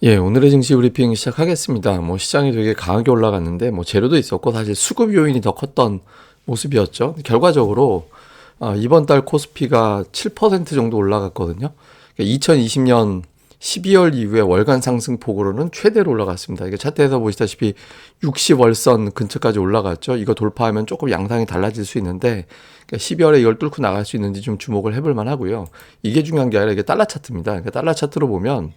예, 오늘의 증시 브리핑 시작하겠습니다. 시장이 되게 강하게 올라갔는데 재료도 있었고 사실 수급 요인이 더 컸던 모습이었죠. 결과적으로 이번 달 코스피가 7% 정도 올라갔거든요. 2020년 12월 이후에 월간 상승폭으로는 최대로 올라갔습니다. 이게 차트에서 보시다시피 60월선 근처까지 올라갔죠. 이거 돌파하면 조금 양상이 달라질 수 있는데 12월에 이걸 뚫고 나갈 수 있는지 좀 주목을 해볼 만하고요. 이게 중요한 게 아니라 이게 달러 차트입니다. 그러니까 달러 차트로 보면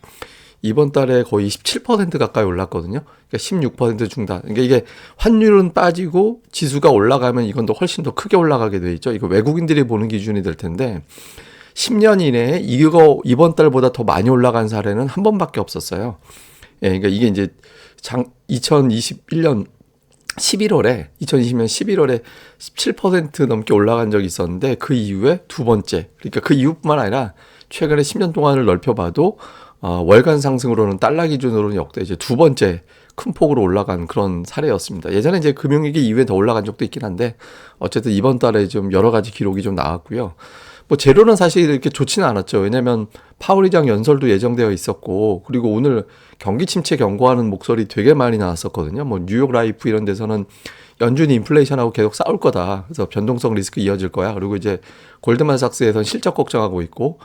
이번 달에 거의 17% 가까이 올랐거든요. 그러니까 16% 중단. 그러니까 이게 환율은 빠지고 지수가 올라가면 이건 더 훨씬 더 크게 올라가게 돼 있죠. 이거 외국인들이 보는 기준이 될 텐데 10년 이내에 이거 이번 달보다 더 많이 올라간 사례는 한 번밖에 없었어요. 예, 그러니까 이게 이제 2021년 11월에 17% 넘게 올라간 적이 있었는데 그 이후에 두 번째. 그러니까 그 이후뿐만 아니라 최근에 10년 동안을 넓혀봐도 월간 상승으로는 달러 기준으로는 역대 이제 두 번째 큰 폭으로 올라간 그런 사례였습니다. 예전에 이제 금융위기 이후에 더 올라간 적도 있긴 한데 어쨌든 이번 달에 좀 여러 가지 기록이 좀 나왔고요. 재료는 사실 이렇게 좋지는 않았죠. 왜냐면 파월 의장 연설도 예정되어 있었고 그리고 오늘 경기 침체 경고하는 목소리 되게 많이 나왔었거든요. 뉴욕 라이프 이런 데서는 연준이 인플레이션하고 계속 싸울 거다. 그래서 변동성 리스크 이어질 거야. 그리고 이제 골드만삭스에서는 실적 걱정하고 있고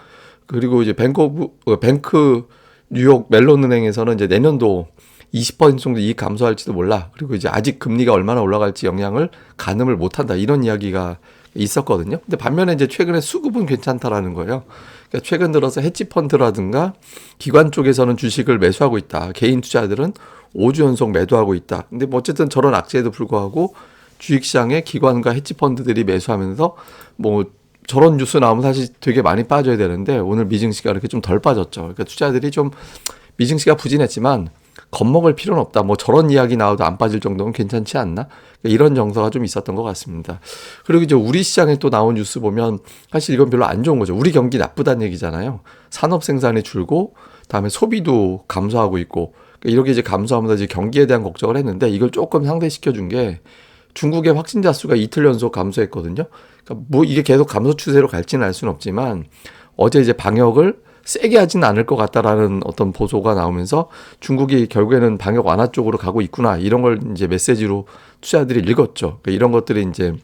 그리고 이제 뱅크 뉴욕 멜론 은행에서는 이제 내년도 20% 정도 이익 감소할지도 몰라. 그리고 이제 아직 금리가 얼마나 올라갈지 영향을 가늠을 못한다. 이런 이야기가 있었거든요. 근데 반면에 이제 최근에 수급은 괜찮다라는 거예요. 그러니까 최근 들어서 헤지펀드라든가 기관 쪽에서는 주식을 매수하고 있다. 개인 투자들은 5주 연속 매도하고 있다. 근데 어쨌든 저런 악재에도 불구하고 주식시장에 기관과 헤지펀드들이 매수하면서 저런 뉴스 나오면 사실 되게 많이 빠져야 되는데 오늘 미증시가 이렇게 좀 덜 빠졌죠. 그러니까 투자들이 좀 미증시가 부진했지만 겁먹을 필요는 없다. 저런 이야기 나와도 안 빠질 정도면 괜찮지 않나? 그러니까 이런 정서가 좀 있었던 것 같습니다. 그리고 이제 우리 시장에 또 나온 뉴스 보면 사실 이건 별로 안 좋은 거죠. 우리 경기 나쁘다는 얘기잖아요. 산업 생산이 줄고 다음에 소비도 감소하고 있고 그러니까 이렇게 이제 감소하면서 이제 경기에 대한 걱정을 했는데 이걸 조금 상쇄시켜 준 게 중국의 확진자 수가 이틀 연속 감소했거든요. 그러니까 이게 계속 감소 추세로 갈지는 알 수는 없지만 어제 이제 방역을 세게 하지는 않을 것 같다라는 어떤 보도가 나오면서 중국이 결국에는 방역 완화 쪽으로 가고 있구나 이런 걸 이제 메시지로 투자들이 읽었죠. 그러니까 이런 것들이 이제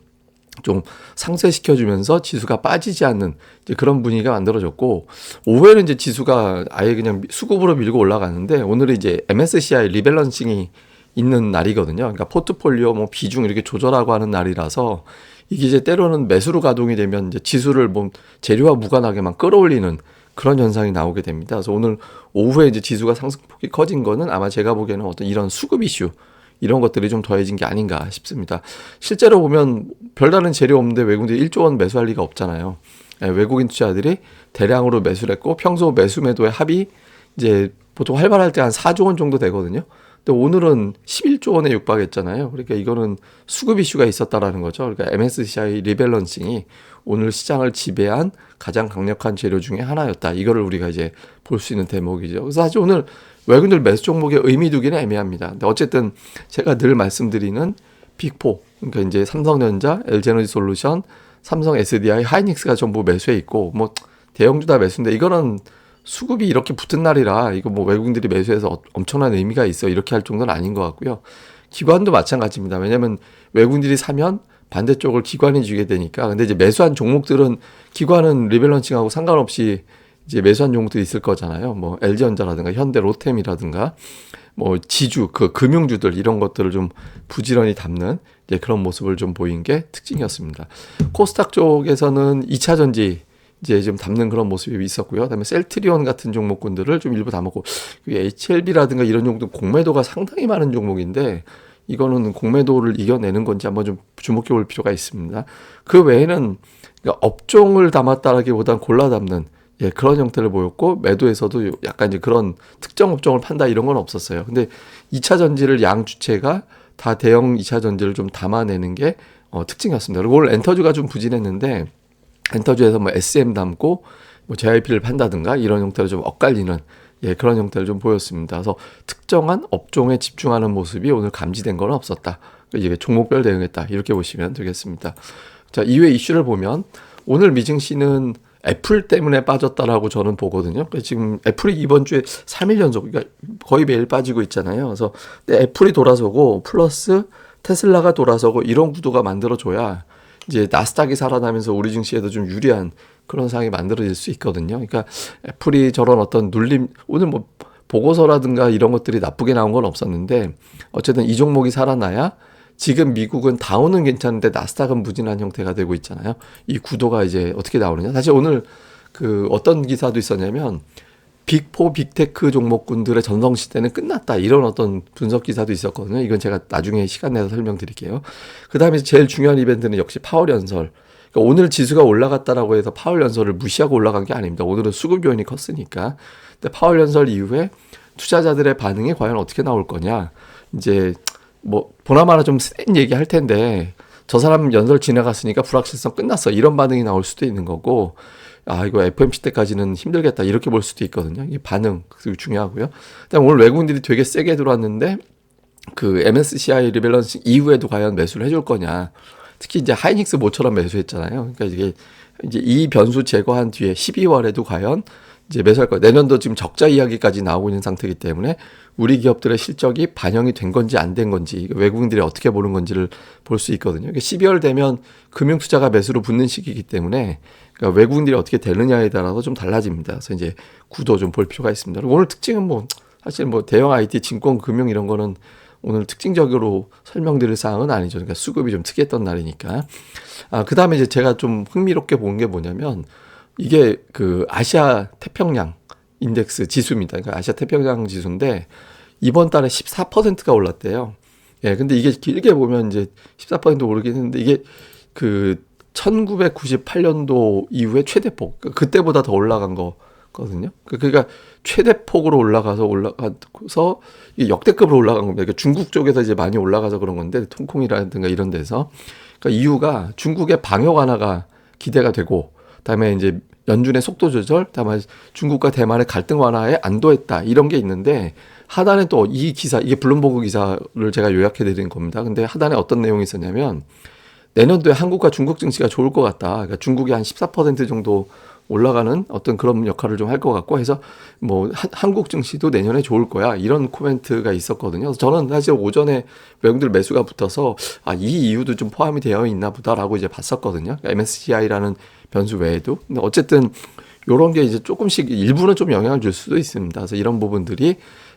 좀 상쇄시켜주면서 지수가 빠지지 않는 이제 그런 분위기가 만들어졌고 오후에는 이제 지수가 아예 그냥 수급으로 밀고 올라가는데 오늘은 이제 MSCI 리밸런싱이 있는 날이거든요. 그러니까 포트폴리오 비중 이렇게 조절하고 하는 날이라서 이게 이제 때로는 매수로 가동이 되면 이제 지수를 재료와 무관하게만 끌어올리는 그런 현상이 나오게 됩니다. 그래서 오늘 오후에 이제 지수가 상승폭이 커진 거는 아마 제가 보기에는 어떤 이런 수급 이슈 이런 것들이 좀 더해진 게 아닌가 싶습니다. 실제로 보면 별다른 재료 없는데 외국인들이 1조 원 매수할 리가 없잖아요. 외국인 투자들이 대량으로 매수를 했고 평소 매수 매도의 합이 이제 보통 활발할 때 한 4조 원 정도 되거든요. 근데 오늘은 11조 원에 육박했잖아요. 그러니까 이거는 수급 이슈가 있었다라는 거죠. 그러니까 MSCI 리밸런싱이 오늘 시장을 지배한 가장 강력한 재료 중에 하나였다. 이거를 우리가 이제 볼 수 있는 대목이죠. 그래서 사실 오늘 외국인들 매수 종목의 의미 두기는 애매합니다. 근데 어쨌든 제가 늘 말씀드리는 빅4, 그러니까 이제 삼성전자, LG에너지솔루션, 삼성 SDI, 하이닉스가 전부 매수해 있고 대형주 다 매수인데 이거는 수급이 이렇게 붙은 날이라 이거 외국인들이 매수해서 엄청난 의미가 있어 이렇게 할 정도는 아닌 것 같고요. 기관도 마찬가지입니다. 왜냐하면 외국인들이 사면 반대쪽을 기관이 주게 되니까. 근데 이제 매수한 종목들은 기관은 리밸런싱하고 상관없이 이제 매수한 종목들이 있을 거잖아요. LG전자라든가 현대 로템이라든가 지주 그 금융주들 이런 것들을 좀 부지런히 담는 이제 그런 모습을 좀 보인 게 특징이었습니다. 코스닥 쪽에서는 2차 전지 이제 좀 담는 그런 모습이 있었고요. 그다음에 셀트리온 같은 종목군들을 좀 일부 담았고 HLB라든가 이런 종목도 공매도가 상당히 많은 종목인데 이거는 공매도를 이겨내는 건지 한번 좀 주목해 볼 필요가 있습니다. 그 외에는 그러니까 업종을 담았다라기보다는 골라 담는 그런 형태를 보였고 매도에서도 약간 이제 그런 특정 업종을 판다 이런 건 없었어요. 근데 2차 전지를 양 주체가 다 대형 2차 전지를 좀 담아내는 게 특징이었습니다. 그리고 오늘 엔터주가 좀 부진했는데 엔터주에서 SM 담고 JYP를 판다든가 이런 형태로 좀 엇갈리는 그런 형태를 좀 보였습니다. 그래서 특정한 업종에 집중하는 모습이 오늘 감지된 건 없었다. 이게 종목별 대응했다. 이렇게 보시면 되겠습니다. 자, 이외 이슈를 보면 오늘 미증시는 애플 때문에 빠졌다라고 저는 보거든요. 그러니까 지금 애플이 이번 주에 3일 연속, 그러니까 거의 매일 빠지고 있잖아요. 그래서 애플이 돌아서고 플러스 테슬라가 돌아서고 이런 구도가 만들어져야 이제 나스닥이 살아나면서 우리 증시에도 좀 유리한 그런 상황이 만들어질 수 있거든요. 그러니까 애플이 저런 어떤 눌림, 오늘 뭐 보고서라든가 이런 것들이 나쁘게 나온 건 없었는데 어쨌든 이 종목이 살아나야 지금 미국은 다우는 괜찮은데 나스닥은 무진한 형태가 되고 있잖아요. 이 구도가 이제 어떻게 나오느냐. 사실 오늘 그 어떤 기사도 있었냐면 빅4 빅테크 종목군들의 전성시대는 끝났다. 이런 어떤 분석 기사도 있었거든요. 이건 제가 나중에 시간 내서 설명드릴게요. 그 다음에 제일 중요한 이벤트는 역시 파월 연설. 그러니까 오늘 지수가 올라갔다라고 해서 파월 연설을 무시하고 올라간 게 아닙니다. 오늘은 수급 요인이 컸으니까. 근데 파월 연설 이후에 투자자들의 반응이 과연 어떻게 나올 거냐. 이제 뭐 보나마나 좀 센 얘기 할 텐데 저 사람 연설 지나갔으니까 불확실성 끝났어. 이런 반응이 나올 수도 있는 거고 아, 이거 FOMC 때까지는 힘들겠다. 이렇게 볼 수도 있거든요. 이게 반응, 그리고 중요하고요. 그다음 오늘 외국인들이 되게 세게 들어왔는데, 그 MSCI 리밸런싱 이후에도 과연 매수를 해줄 거냐. 특히 이제 하이닉스 모처럼 매수했잖아요. 그러니까 이게 이제 이 변수 제거한 뒤에 12월에도 과연 이제 매수할 거예요. 내년도 지금 적자 이야기까지 나오고 있는 상태이기 때문에 우리 기업들의 실적이 반영이 된 건지 안 된 건지 외국인들이 어떻게 보는 건지를 볼 수 있거든요. 12월 되면 금융투자가 매수로 붙는 시기이기 때문에 그러니까 외국인들이 어떻게 되느냐에 따라서 좀 달라집니다. 그래서 이제 구도 좀 볼 필요가 있습니다. 오늘 특징은 뭐 사실 뭐 대형 IT, 증권, 금융 이런 거는 오늘 특징적으로 설명드릴 사항은 아니죠. 그러니까 수급이 좀 특이했던 날이니까. 아, 그 다음에 이제 제가 좀 흥미롭게 본 게 뭐냐면 이게 그 아시아 태평양 인덱스 지수입니다. 그러니까 아시아 태평양 지수인데 이번 달에 14%가 올랐대요. 예, 근데 이게 길게 보면 이제 14% 오르긴 했는데 이게 그 1998년도 이후에 최대폭, 그때보다 더 올라간 거거든요. 그러니까 최대폭으로 올라가서 이게 역대급으로 올라간 겁니다. 그러니까 중국 쪽에서 이제 많이 올라가서 그런 건데, 홍콩이라든가 이런 데서. 그러니까 이유가 중국의 방역 완화가 기대가 되고, 그다음에 이제 연준의 속도 조절, 그다음에 중국과 대만의 갈등 완화에 안도했다. 이런 게 있는데, 하단에 또 이 기사, 이게 블룸버그 기사를 제가 요약해 드린 겁니다. 근데 하단에 어떤 내용이 있었냐면, 내년도에 한국과 중국 증시가 좋을 것 같다. 그러니까 중국이 한 14% 정도 올라가는 어떤 그런 역할을 좀 할 것 같고 해서 뭐 한국 증시도 내년에 좋을 거야. 이런 코멘트가 있었거든요. 그래서 저는 사실 오전에 외국인들 매수가 붙어서 아, 이 이유도 좀 포함이 되어 있나 보다라고 이제 봤었거든요. 그러니까 MSCI라는 변수 외에도. 근데 어쨌든 요런 게 이제 조금씩 일부는 좀 영향을 줄 수도 있습니다. 그래서 이런 부분들이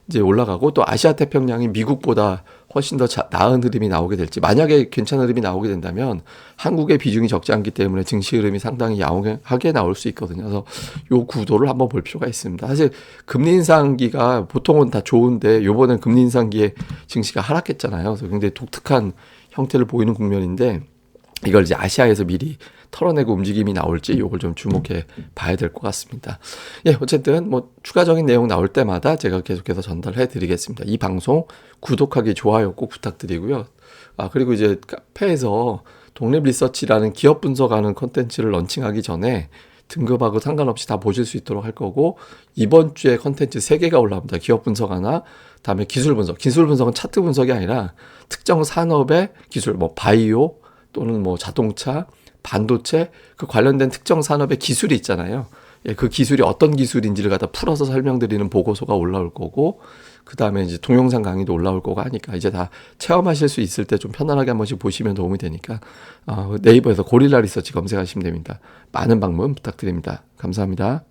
이제 올라가고 또 아시아 태평양이 미국보다 훨씬 더 나은 흐름이 나오게 될지, 만약에 괜찮은 흐름이 나오게 된다면 한국의 비중이 적지 않기 때문에 증시 흐름이 상당히 야옹하게 나올 수 있거든요. 그래서 요 구도를 한번 볼 필요가 있습니다. 사실 금리 인상기가 보통은 다 좋은데 요번엔 금리 인상기에 증시가 하락했잖아요. 그래서 굉장히 독특한 형태를 보이는 국면인데 이걸 이제 아시아에서 미리 털어내고 움직임이 나올지 요걸 좀 주목해 봐야 될 것 같습니다. 예, 어쨌든 뭐 추가적인 내용 나올 때마다 제가 계속해서 전달해 드리겠습니다. 이 방송 구독하기, 좋아요 꼭 부탁드리고요. 아, 그리고 이제 카페에서 독립리서치라는 기업 분석하는 컨텐츠를 런칭하기 전에 등급하고 상관없이 다 보실 수 있도록 할 거고, 이번 주에 컨텐츠 3개가 올라옵니다. 기업 분석 하나, 다음에 기술 분석. 기술 분석은 차트 분석이 아니라 특정 산업의 기술, 뭐 바이오 또는 뭐 자동차, 반도체, 그 관련된 특정 산업의 기술이 있잖아요. 예, 그 기술이 어떤 기술인지를 갖다 풀어서 설명드리는 보고서가 올라올 거고, 그 다음에 이제 동영상 강의도 올라올 거고 하니까 이제 다 체험하실 수 있을 때 좀 편안하게 한 번씩 보시면 도움이 되니까 네이버에서 고릴라 리서치 검색하시면 됩니다. 많은 방문 부탁드립니다. 감사합니다.